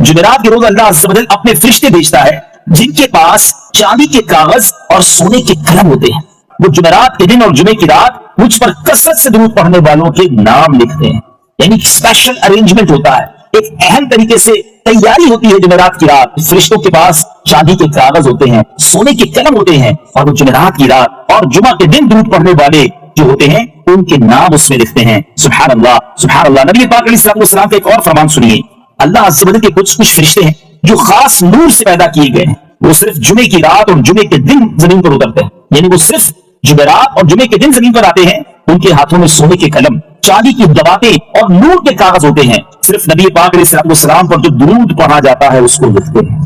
جمعرات کے روز اللہ عز و جل اپنے فرشتے بھیجتا ہے جن کے پاس چاندی کے کاغذ اور سونے کے قلم ہوتے ہیں. وہ جمعرات کے دن اور جمعے کی رات مجھ پر کثرت سے درود پڑھنے والوں کے نام لکھتے ہیں. یعنی اسپیشل ارینجمنٹ ہوتا ہے, ایک اہم طریقے سے تیاری ہوتی ہے. جمعرات کی رات فرشتوں کے پاس چاندی کے کاغذ ہوتے ہیں, سونے کے قلم ہوتے ہیں, اور وہ جمعرات کی رات اور جمعہ کے دن درود پڑھنے والے جو ہوتے ہیں ان کے نام اس میں لکھتے ہیں. سبحان اللہ سبحان اللہ. نبی پاک علیہ السلام کا ایک اور فرمان سنیے. اللہ عز و جل کے کچھ فرشتے ہیں جو خاص نور سے پیدا کیے گئے ہیں. وہ صرف جمعے کی رات اور جمعے کے دن زمین پر اترتے ہیں. یعنی وہ صرف جمعرات اور جمعے کے دن زمین پر آتے ہیں. ان کے ہاتھوں میں سونے کے قلم, چاندی کی دواتیں اور نور کے کاغذ ہوتے ہیں. صرف نبی پاک علیہ السلام پر جو درود پڑھا جاتا ہے اس کو لکھتے ہیں.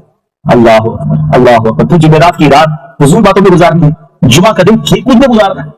اللہ اکبر اللہ اکبر. تو جمعرات کی رات فضول باتوں میں گزارنی ہے, جمعہ کا دن کھیل کود میں گزارنا ہے.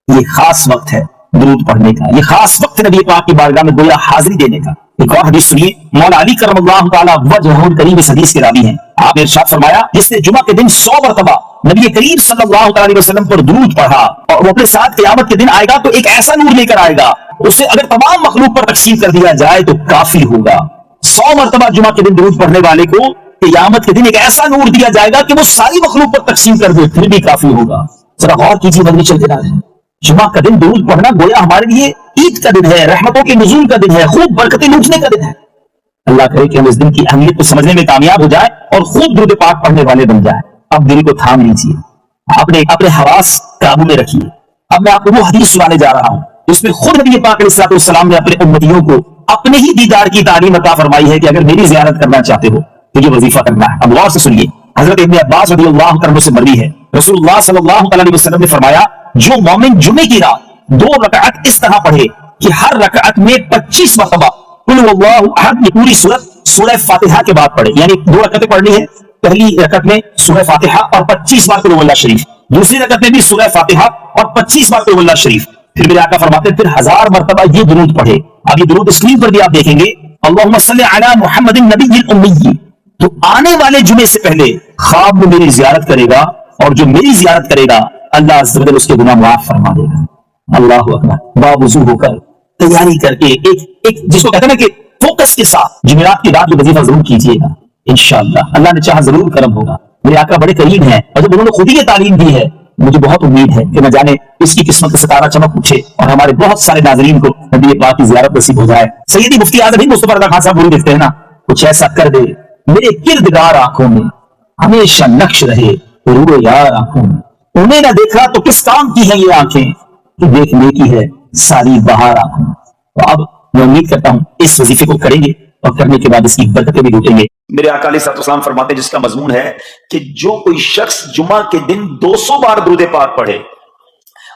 یہ خاص وقت ہے درود پڑھنے کا, یہ خاص وقت ہے نبی پاک کی بارگاہ میں گویا حاضری دینے کا. ایک اور حدیث سنیے. مولا علی کرم اللہ تعالی وجہہ الکریم اس حدیث کے راوی ہیں. آپ نے ارشاد فرمایا جس نے جمعہ کے دن 100 مرتبہ نبی کریم صلی اللہ علیہ وسلم پر درود پڑھا اور وہ اپنے ساتھ قیامت کے دن آئے گا تو ایک ایسا نور لے کر آئے گا, اسے اگر تمام مخلوق پر تقسیم کر دیا جائے تو کافی ہوگا. 100 مرتبہ جمعہ کے دن درود پڑھنے والے کو قیامت کے دن ایک ایسا نور دیا جائے گا کہ وہ ساری مخلوق پر تقسیم کر دے پھر بھی کافی ہوگا. ذرا غور کیجیے مدنی چلتے رہے. جمعہ کا دن درود پڑھنا گویا ہمارے لیے عید کا دن ہے, رحمتوں کے نزول کا دن ہے, خوب برکتیں لوٹنے کا دن ہے. اللہ کرے کہ ہم اس دن کی اہمیت کو سمجھنے میں کامیاب ہو جائے اور خوب درود پاک پڑھنے والے بن جائیں. اب دل کو تھام لیجیے, اپنے حواس قابو میں رکھیے. اب میں آپ کو وہ حدیث سنانے جا رہا ہوں جس میں خود نبی پاک علیہ السلام نے اپنے امتیوں کو اپنے ہی دیدار کی تعلیم عطا فرمائی ہے کہ اگر میری زیارت کرنا چاہتے ہو تو یہ وظیفہ کرنا ہے. اب غور سے سنیے. حضرت ابن عباس رضی اللہ عنہ سے مروی ہے, رسول اللہ صلی اللہ علیہ وسلم نے فرمایا جو مومن جمعے کی رات 2 رکعت اس طرح پڑھے کہ ہر رکعت میں 25 مرتبہ قل هو اللہ احد کی پوری سورت سورہ فاتحہ کے بعد پڑھے, یعنی 2 رکعتیں پڑھنی ہے. پہلی رکعت میں سورہ فاتحہ اور 25 بار قل هو اللہ شریف, دوسری رکعت میں بھی سورہ فاتحہ اور 25 بار قل هو اللہ شریف. پھر میرے آقا فرماتے ہیں پھر 1000 مرتبہ یہ درود پڑھے. اب یہ درود اسکرین پر بھی آپ دیکھیں گے. اللہم صلی علی محمد النبی الامی. تو آنے والے جمعے سے پہلے خواب میں میری زیارت کرے گا اور جو میری زیارت کرے گا اللہ عز و جل اس کے گناہ معاف فرما دے گا. اللہ اکبر. باوضو ہو کر تیاری کر کے ایک جس کو کہتے ہیں نا کہ فوکس کے ساتھ جمعرات کی رات جو وظیفہ ضرور کیجیے گا. انشاءاللہ اللہ نے چاہا ضرور کرم ہوگا. میرے آقا بڑے قریب ہیں اور جب انہوں نے خود ہی یہ تعلیم دی ہے مجھے بہت امید ہے کہ نہ جانے اس کی قسمت کا ستارہ چمک اٹھے اور ہمارے بہت سارے ناظرین کو نبی پاک کی زیارت نصیب ہو جائے. سیدی مفتی اعظم ہند مصطفی رضا خان صاحب وہی لکھتے ہیں نا, کچھ ایسا کر دے میرے کردگار آنکھوں میں ہمیشہ نقش رہے روح یار آنکھوں میں. انہیں نہ دیکھا تو کس کام کی ہے یہ آنکھیں کہ دیکھنے کی ہے ساری بہار آنکھوں میں. تو اب میں امید کرتا ہوں اس وظیفے کو کریں گے اور کرنے کے بعد اس کی برکتیں بھی لوٹیں گے. میرے آقا علیہ السلام فرماتے ہیں جس کا مضمون ہے کہ جو کوئی شخص جمعہ کے دن 200 بار درود پاک پڑھے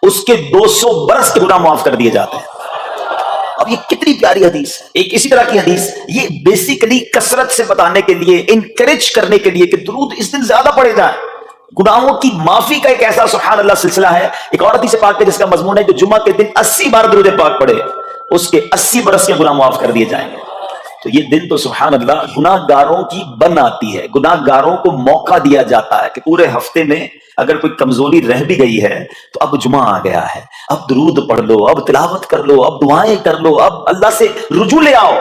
اس کے 200 برس کے گناہ معاف کر دیے جاتے ہیں. اب یہ کتنی پیاری حدیث ہے. ایک اسی طرح کی حدیث یہ بیسیکلی کثرت سے بتانے کے لیے, انکریج کرنے کے لیے کہ درود اس دن زیادہ پڑھے جائیں. گناہوں کی معافی کا ایک ایسا سبحان اللہ سلسلہ ہے. ایک اور حدیث پاک ہے جس کا مضمون ہے جو جمعہ کے دن 80 بار درود پاک پڑھے اس کے 80 برس کے گناہ معاف کر دیے جائیں گے. تو یہ دن تو سبحان اللہ گناہ گاروں کی بن آتی ہے. گناہ گاروں کو موقع دیا جاتا ہے کہ پورے ہفتے میں اگر کوئی کمزوری رہ بھی گئی ہے تو اب جمعہ آ گیا ہے, اب درود پڑھ لو, اب تلاوت کر لو, اب دعائیں کر لو, اب اللہ سے رجوع لے آؤ.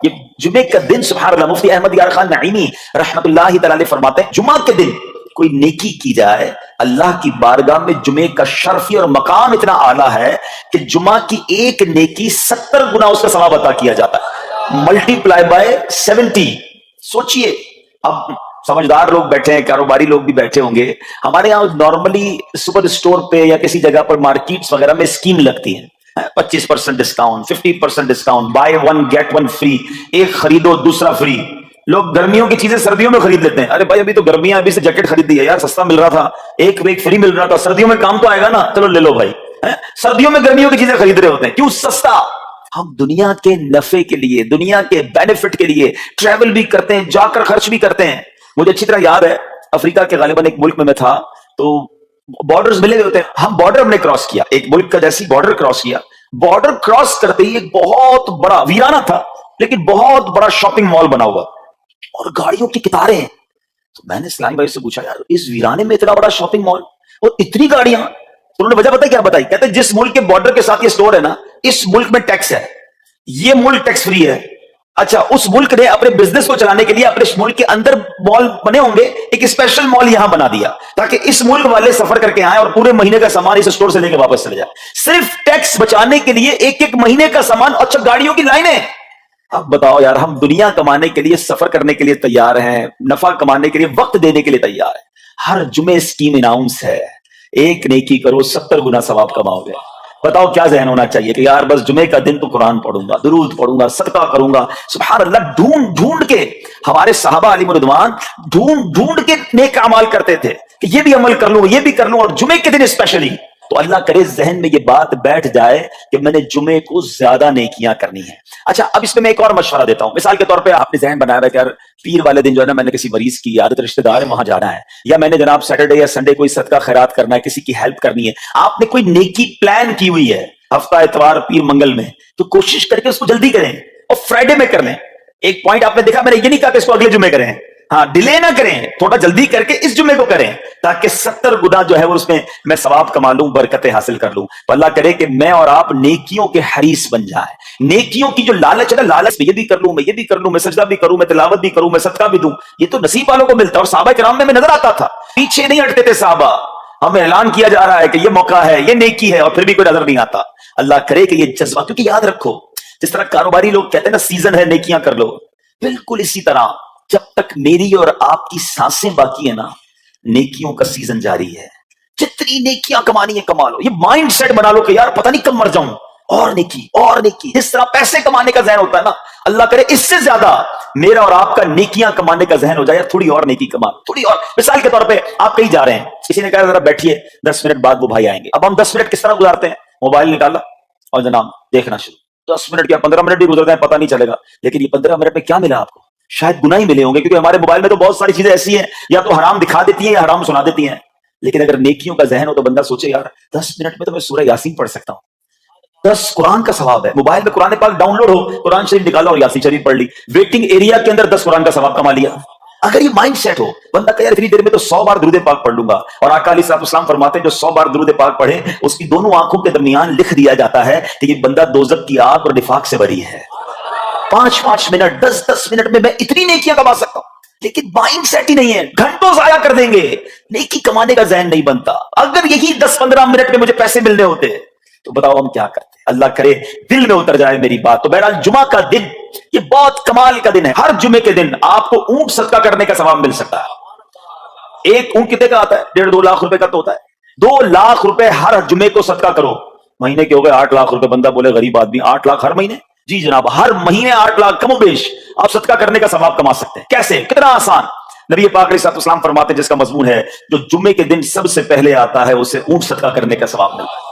یہ جمعے کا دن سبحان اللہ. مفتی احمد یار خان نعیمی رحمت اللہ تعالی فرماتے ہیں جمعہ کے دن کوئی نیکی کی جائے اللہ کی بارگاہ میں جمعے کا شرفی اور مقام اتنا اعلیٰ ہے کہ جمعہ کی ایک نیکی 70 گنا اس کا ثواب عطا کیا جاتا ہے, ملٹی پلائی بائی 70. سوچئے اب سمجھدار لوگ بیٹھے ہیں, کاروباری لوگ بھی بیٹھے ہوں گے. ہمارے یہاں نارملی سپر اسٹور پہ یا کسی جگہ پر مارکیٹس وغیرہ میں اسکیم لگتی ہے 25% discount, 50% discount, buy 1 get 1 free, ایک خریدو دوسرا فری. لوگ گرمیوں کی چیزیں سردیوں میں خرید لیتے ہیں. ارے بھائی ابھی تو گرمیاں, ابھی سے جیکٹ خرید دی ہے یار, سستا مل رہا تھا, ایک فری مل رہا تھا, سردیوں میں کام تو آئے گا نا, چلو لے لو بھائی. سردیوں میں گرمیوں کی چیزیں خرید رہے ہوتے ہیں, کیوں؟ سستا. ہم دنیا کے نفع کے لیے, دنیا کے بینیفٹ کے لیے ٹریول بھی کرتے ہیں, جا کر خرچ بھی کرتے ہیں. مجھے اچھی طرح یاد ہے افریقہ کے غالباً ایک ملک میں تھا تو بارڈرز ملے ہوئے ہوتے ہیں. ہم بارڈر ہم نے کراس کیا, ایک ملک کا جیسی بارڈر کراس کیا. بارڈر کراس کرتے ہی ایک بہت بڑا ویرانہ تھا لیکن بہت بڑا شاپنگ مال بنا ہوا اور گاڑیوں کی قطاریں ہیں. تو میں نے اسلامی بھائی سے پوچھا یار اس ویرانے میں اتنا بڑا شاپنگ مال اور اتنی گاڑیاں, انہوں نے وجہ بتائی کیا بتائی, کہتے ہیں جس ملک کے بارڈر کے ساتھ یہ سٹور ہے نا اس ملک میں ٹیکس ہے, یہ ملک ٹیکس فری ہے, اچھا اس ملک نے اپنے بزنس کو چلانے کے لیے اپنے ملک کے اندر مال بنے ہوں گے، ایک اسپیشل مال یہاں بنا دیا تاکہ اس ملک والے سفر کر کے آئیں اور پورے مہینے کا سامان اس اسٹور سے لے کے واپس چلے جائے، صرف ٹیکس بچانے کے لیے ایک ایک مہینے کا سامان۔ اچھا گاڑیوں کی لائنیں، اب بتاؤ یار، ہم دنیا کمانے کے لیے، سفر کرنے کے لیے تیار ہیں، نفع کمانے کے لیے وقت دینے کے لیے تیار ہیں، ہر جمعے اسکیم اناؤنس ہے، ایک نیکی کرو 70 گنا ثواب کماؤ گے۔ بتاؤ کیا ذہن ہونا چاہیے کہ یار بس جمعے کا دن تو قرآن پڑھوں گا، درود پڑھوں گا، صدقہ کروں گا۔ سبحان اللہ، ڈھونڈ ڈھونڈ کے ہمارے صحابہ علیہ رضوان ڈھونڈ ڈھونڈ کے نیک اعمال کرتے تھے کہ یہ بھی عمل کر لوں، یہ بھی کر لوں، اور جمعے کے دن اسپیشلی۔ تو اللہ کرے ذہن میں یہ بات بیٹھ جائے کہ میں نے جمعے کو زیادہ نیکیاں کرنی ہیں۔ اچھا اب اس میں ایک اور مشورہ دیتا ہوں، مثال کے طور پہ آپ نے ذہن بنایا ہے کہ یار پیر والے دن جو ہے نا میں نے کسی مریض کی عادت رشتہ دار ہے وہاں جانا ہے، یا میں نے جناب سیٹرڈے یا سنڈے کوئی صدقہ خیرات کرنا ہے، کسی کی ہیلپ کرنی ہے، آپ نے کوئی نیکی پلان کی ہوئی ہے ہفتہ اتوار پیر منگل میں، تو کوشش کر کے اس کو جلدی کریں اور فرائیڈے میں کر لیں۔ ایک پوائنٹ آپ نے دیکھا، میں نے یہ نہیں کہا کہ اس کو اگلے جمعے کریں، ہاں ڈیلے نہ کریں، تھوڑا جلدی کر کے اس جمعے کو کریں تاکہ 70 گنا جو ہے وہ اس میں ثواب کما لوں، برکتیں حاصل کر لوں۔ تو اللہ کرے کہ میں اور آپ نیکیوں کے حریص بن جائیں، نیکیوں کی جو لالچ ہے نا، لالچ میں یہ بھی کر لوں، میں یہ بھی کر لوں، میں سجدہ بھی کروں، میں تلاوت بھی کروں، میں صدقہ بھی دوں، یہ تو نصیب والوں کو ملتا ہے۔ اور صحابہ کرام میں نظر آتا تھا، پیچھے نہیں ہٹتے تھے صحابہ، ہمیں اعلان کیا جا رہا ہے کہ یہ موقع ہے، یہ نیکی ہے، اور پھر بھی کوئی نظر نہیں آتا۔ اللہ کرے کہ یہ جذبہ، کیونکہ یاد رکھو جس طرح کاروباری لوگ کہتے ہیں نا سیزن ہے نیکیاں کر لو، بالکل اسی طرح جب تک میری اور آپ کی سانسیں باقی ہیں نا، نیکیوں کا سیزن جاری ہے، جتنی نیکیاں کمانی ہے کما لو۔ یہ مائنڈ سیٹ بنا لو کہ یار پتہ نہیں کب مر جاؤں، اور نیکی اور نیکی۔ جس طرح پیسے کمانے کا ذہن ہوتا ہے نا، اللہ کرے اس سے زیادہ میرا اور آپ کا نیکیاں کمانے کا ذہن ہو جائے، یار تھوڑی اور نیکی کما، تھوڑی اور۔ مثال کے طور پہ آپ کہیں جا رہے ہیں، کسی نے کہا ذرا بیٹھیے 10 منٹ بعد وہ بھائی آئیں گے، اب ہم 10 منٹ کس طرح گزارتے ہیں؟ موبائل نکالا اور جناب دیکھنا شروع، 10 منٹ یا 15 منٹ بھی گزر جائیں پتہ نہیں چلے گا، لیکن یہ 15 منٹ میں کیا ملا آپ کو؟ شاید گناہ ہی ملے ہوں گے، کیونکہ ہمارے موبائل میں تو بہت ساری چیزیں ایسی ہیں یا تو حرام دکھا دیتی ہیں یا حرام سنا دیتی ہیں۔ لیکن اگر نیکیوں کا ذہن ہو تو بندہ سوچے یار 10 منٹ میں تو میں سورہ یاسین پڑھ سکتا ہوں، 10 قرآن کا ثواب ہے، موبائل میں قرآن پاک ڈاؤن لوڈ ہو، قرآن شریف نکالا اور یاسین شریف پڑھ لی، ویٹنگ ایریا کے اندر 10 قرآن کا ثواب کما لیا۔ اگر یہ مائنڈ سیٹ ہو، بندہ کہ یار اتنی دیر میں تو 100 بار درود پاک پڑھ لوں گا، اور آقا علیہ الصلوۃ والسلام فرماتے ہیں جو 100 بار درود پاک پڑھے اس کی دونوں آنکھوں کے درمیان لکھ دیا جاتا ہے کہ یہ بندہ دوزخ کی آگ اور نفاق سے بری ہے۔ 5 منٹ 10 منٹ میں اتنی نیکیاں کما سکتا ہوں، لیکن مائنڈ سیٹ ہی نہیں ہے، گھنٹوں ضائع کر دیں گے، نیکی کمانے کا ذہن نہیں بنتا۔ اگر یہی 10-15 منٹ میں مجھے پیسے ملنے ہوتے تو بتاؤ ہم کیا کرتے؟ اللہ کرے دل میں اتر جائے میری بات۔ تو بہرحال جمعہ کا دن یہ بہت کمال کا دن ہے، ہر جمعے کے دن آپ کو اونٹ صدقہ کرنے کا ثواب مل سکتا ہے۔ ایک اونٹ کتنے کا آتا ہے؟ 1.5-2 لاکھ روپے کا تو ہوتا ہے، 2 لاکھ روپے ہر جمعے کو صدقہ کرو، مہینے کے ہو گئے 8 لاکھ روپے۔ بندہ بولے غریب آدمی 8 لاکھ ہر مہینے؟ جی جناب، ہر مہینے 8 لاکھ کم و بیش آپ صدقہ کرنے کا ثواب کما سکتے ہیں۔ کیسے؟ کتنا آسان۔ نبی پاک علیہ السلام فرماتے ہیں جس کا مضمون ہے جو جمعے کے دن سب سے پہلے آتا ہے اسے اونٹ صدقہ کرنے کا ثواب ملتا ہے،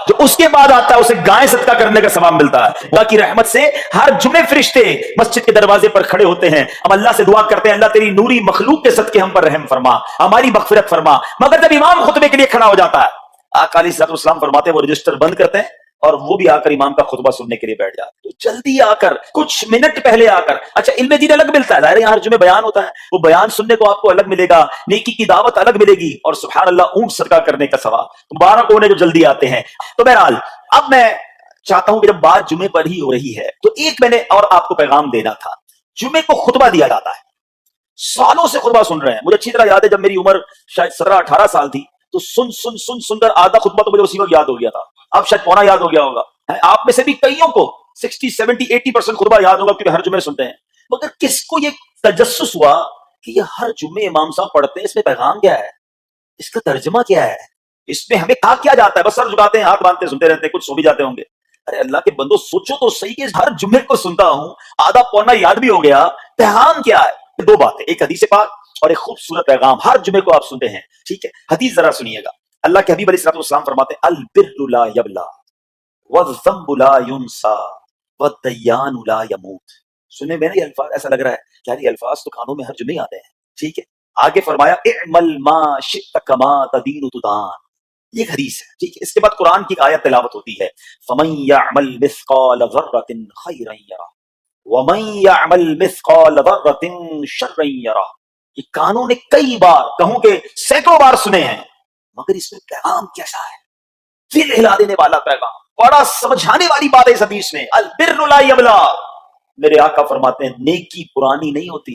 جو اس کے بعد آتا ہے اسے گائے صدقہ کرنے کا ثواب ملتا ہے۔ اللہ کی رحمت سے ہر جمعے فرشتے مسجد کے دروازے پر کھڑے ہوتے ہیں، ہم اللہ سے دعا کرتے ہیں اللہ تیری نوری مخلوق کے صدقے ہم پر رحم فرما، ہماری مغفرت فرما۔ مگر جب امام خطبے کے لیے کھڑا ہو جاتا ہے، آقا علیہ السلام فرماتے ہیں وہ رجسٹر بند کرتے ہیں اور وہ بھی آ کر امام کا خطبہ سننے کے لیے بیٹھ جاتے ہیں۔ تو جلدی آ کر، کچھ منٹ پہلے آ کر، اچھا علم دین الگ ملتا ہے، ظاہر ہے ہر جمعے بیان ہوتا ہے، وہ بیان سننے کو آپ کو الگ ملے گا، نیکی کی دعوت الگ ملے گی، اور سبحان اللہ اونٹ صدقہ کرنے کا ثواب۔ مبارک ہونے جو جلدی آتے ہیں۔ تو بہرحال اب میں چاہتا ہوں کہ جب بات جمعے پر ہی ہو رہی ہے تو ایک میں نے اور آپ کو پیغام دینا تھا۔ جمعے کو خطبہ دیا جاتا ہے، سالوں سے خطبہ سن رہے ہیں، مجھے اچھی طرح یاد ہے جب میری عمر شاید 17-18 سال تھی تو سن کر آدھا خطبہ تو مجھے اسی وقت یاد ہو گیا تھا، اب شاید پونا یاد ہو گیا ہوگا۔ آپ میں سے بھی کئیوں کو 60-70-80% خطبہ یاد ہوگا کیونکہ ہر جمعے سنتے ہیں، مگر کس کو یہ تجسس ہوا کہ یہ ہر جمعے امام صاحب پڑھتے ہیں، اس میں پیغام کیا ہے، اس کا ترجمہ کیا ہے، اس میں ہمیں کہا کیا جاتا ہے؟ بس سر جھکاتے ہیں، ہاتھ باندھتے سنتے رہتے ہیں، کچھ سو بھی جاتے ہوں گے۔ ارے اللہ کے بندو سوچو تو صحیح کہ ہر جمعے کو سنتا ہوں، آدھا پونا یاد بھی ہو گیا، پیغام کیا ہے؟ 2 باتیں، ایک حدیث پاک اور ایک خوبصورت پیغام ہر جمعے کو آپ سنتے ہیں، ٹھیک ہے؟ حدیث ذرا سنیے گا، اللہ کے حبیب علیہ السلام فرماتے ہیں البر لا یبلا والذنب لا ينسى والدیان لا يموت۔ سنے میں نا یہ الفاظ ایسا لگ رہا ہے کہ یہ الفاظ تو کانوں میں ہر جمعے آتے ہیں، ٹھیک ہے؟ آگے فرمایا اعمل ما شئت کما تدین تدان، یہ حدیث ہے، ٹھیک ہے؟ اس کے بعد قرآن کی آیت تلاوت ہوتی ہے فمن يعمل مثقال ذرة خيرا يره ومن يعمل مثقال ذرة شرا يره۔ یہ کانوں نے کئی بار، کہوں کہ سینکڑوں بار سنے ہیں، مگر اس میں پیغام کیسا ہے؟ دل ہلا دینے والا پیغام، بڑا سمجھانے والی بات ہے اس حدیث میں، البر لا یبلا، میرے آقا فرماتے ہیں نیکی پرانی نہیں ہوتی،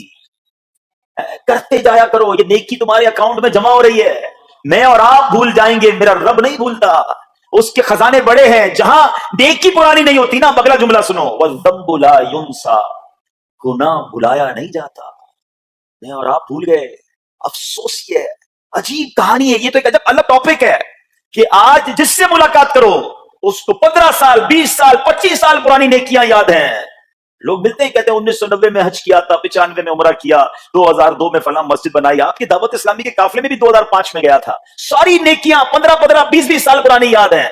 کرتے جایا کرو، یہ نیکی تمہارے اکاؤنٹ میں جمع ہو رہی ہے. میں اور آپ بھول جائیں گے، میرا رب نہیں بھولتا، اس کے خزانے بڑے ہیں. جہاں نیکی پرانی نہیں ہوتی نا، اگلا جملہ سنو، وَالذَّنبُ لَا يُنسَى، گناہ بلایا نہیں جاتا. میں اور آپ بھول گئے، افسوس یہ ہے، عجیب کہانی ہے. یہ تو ایک عجب الگ ٹاپک ہے کہ آج جس سے ملاقات کرو اس کو 15 سال 20 سال 25 سال پرانی نیکیاں یاد ہیں. لوگ ملتے ہیں کہتے ہیں 1990 میں حج کیا تھا، 95 میں عمرہ کیا، 2002 میں فلاں مسجد بنائی. آپ کی دعوت اسلامی کے قافلے میں بھی 2005 میں گیا تھا. ساری نیکیاں 15 20 سال پرانی یاد ہیں.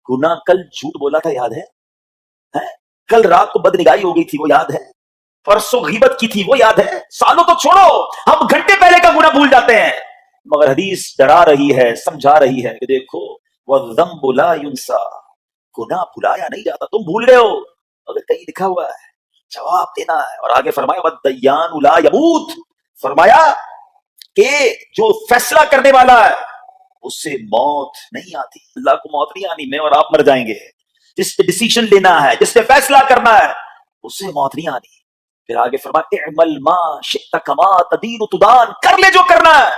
گناہ کل جھوٹ بولا تھا یاد ہے؟ کل رات کو بدنگاہی ہو گئی تھی وہ یاد ہے؟ پرسوں غیبت کی تھی وہ یاد ہے؟ سالوں تو چھوڑو، ہم گھنٹے پہلے کا گناہ بھول جاتے ہیں. مگر حدیث ڈرا رہی ہے، سمجھا رہی ہے کہ دیکھو وَالذَّنبُ لَا يُنسَى، گناہ بھلایا نہیں جاتا. تم بھول رہے ہو، اگر کہیں لکھا ہوا ہے جواب دینا ہے. اور آگے فرمایا وَالدَّيَّانُ لَا يَمُوتُ، فرمایا کہ جو فیصلہ کرنے والا ہے اس سے موت نہیں آتی. اللہ کو موت نہیں آنی، میں اور آپ مر جائیں گے. جس پہ ڈیسیژن لینا ہے، جس پہ فیصلہ کرنا ہے، اس سے موت نہیں آنی. پھر آگے فرمایا اعمل ما شئت کما تدین تدان، کر لے جو کرنا ہے،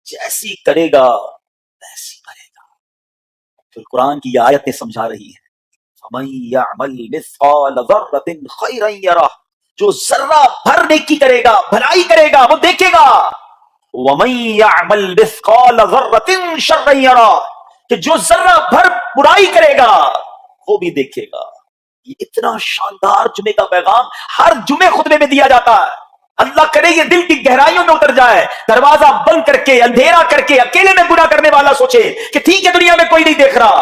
جیسی کرے گا ویسی کرے گا. پھر قرآن کی یہ آیتیں سمجھا رہی ہیں فَمَن يَعْمَلْ مِثْقَالَ ذَرَّةٍ خَيْرًا يَرَهُ، جو ذرہ بھر نیکی کرے گا، بھلائی کرے گا، وہ دیکھے گا. وَمَن يَعْمَلْ مِثْقَالَ ذَرَّةٍ شَرًّا يَرَهُ، کہ جو ذرہ بھر برائی کرے گا وہ بھی دیکھے گا. یہ اتنا شاندار جمعے کا پیغام ہر جمعے خطبے میں دیا جاتا ہے. اللہ کرے یہ دل کی گہرائیوں میں اتر جائے. دروازہ بند کر کے، اندھیرا کر کے، اکیلے میں گناہ کرنے والا سوچے کہ ٹھیک ہے دنیا میں کوئی نہیں دیکھ رہا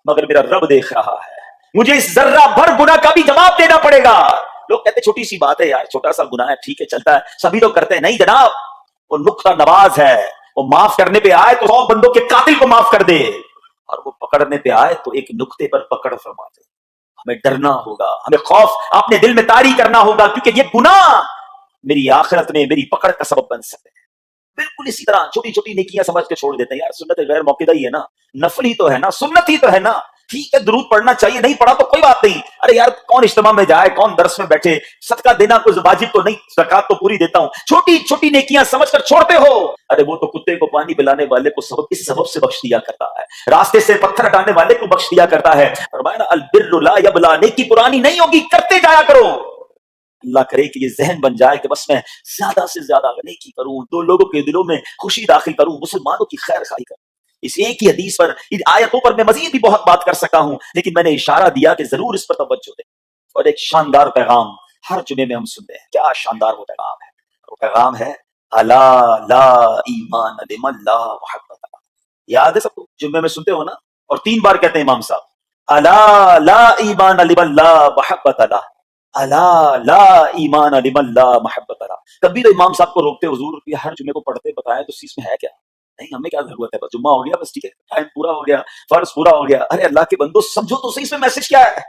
مگر میرا رب دیکھ رہا ہے، مجھے اس ذرہ بھر گناہ کا بھی جواب دینا پڑے گا. لوگ کہتے ہیں چھوٹی سی بات ہے یار، چھوٹا سا گناہ ہے، ٹھیک ہے چلتا ہے، سبھی لوگ کرتے ہیں. نہیں جناب، وہ نقطہ نواز ہے. وہ معاف کرنے پہ آئے تو 100 بندوں کے قاتل کو معاف کر دے، اور وہ پکڑنے پہ آئے تو ایک نقطے پر پکڑ فرما دے. ہمیں ڈرنا ہوگا، ہمیں خوف اپنے دل میں طاری کرنا ہوگا، کیونکہ یہ گناہ میری آخرت میں میری پکڑ کا سبب بن سکتے ہیں. بالکل اسی طرح چھوٹی چھوٹی نیکیاں سمجھ کے چھوڑ دیتے ہیں. یار سنت غیر موقع ہی ہے نا، نفل ہی تو ہے نا، سنت ہی تو ہے نا، ٹھیک ہے درود پڑھنا چاہیے، نہیں پڑھا تو کوئی بات نہیں. ارے یار کون اجتماع میں جائے، کون درس میں بیٹھے، صدقہ دینا کوئی واجب تو نہیں، زکات تو پوری دیتا ہوں. چھوٹی چھوٹی نیکیاں سمجھ کر چھوڑتے ہو. ارے وہ تو کتے کو پانی پلانے والے کو سبب اس سبب سے بخش دیا کرتا ہے، راستے سے پتھر ہٹانے والے کو بخش دیا کرتا ہے. فرمایا نا البر لا یبلا، نیکی پرانی نہیں ہوگی، کرتے جایا کرو. اللہ کرے کہ یہ ذہن بن جائے کہ بس میں زیادہ سے زیادہ نیکی کروں، دو لوگوں کے دلوں میں خوشی داخل کروں، مسلمانوں کی خیر خواہی کروں. اس ایک ہی حدیث پر، ان آیتوں پر میں مزید بھی بہت بات کر سکتا ہوں، لیکن میں نے اشارہ دیا کہ ضرور اس پر توجہ دیں. اور ایک شاندار پیغام ہر جمعے میں ہم سنتے ہیں. کیا شاندار وہ پیغام ہے! وہ پیغام ہے الا لا ایمان لمن لا محبت له. یاد ہے سب کو؟ جمعے میں سنتے ہو نا، اور 3 بار کہتے ہیں امام صاحب الا لا ایمان لمن لا محبت له، الا لا ایمان لمن لا محبت له. کبھی تو امام صاحب کو روکتے حضور یہ ہر جمعے کو پڑھتے بتائیں تو اس میں ہے کیا؟ نہیں ہمیں کیا ضرورت ہے، بس جمعہ ہو گیا، بس ٹھیک ہے، ٹائم پورا ہو گیا، فرض پورا ہو گیا. ارے اللہ کے بندو سمجھو تو صحیح اس میں میسج کیا ہے.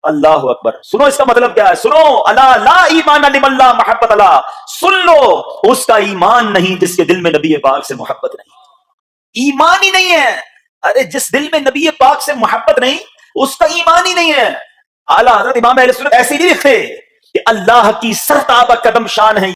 اللہ اکبر، سنو اس کا مطلب کیا ہے، سنو الا لا ایمان لمن لا محبت له. سن لو اس کا ایمان نہیں جس کے دل میں نبی پاک سے محبت نہیں. ایمان ہی نہیں ہے. ارے جس دل میں نبی پاک سے محبت نہیں اس کا ایمان ہی نہیں ہے. اعلیٰ حضرت امام اہل سنت ایسے نہیں لکھتے کہ اللہ کی سرتابہ قدم شان ہے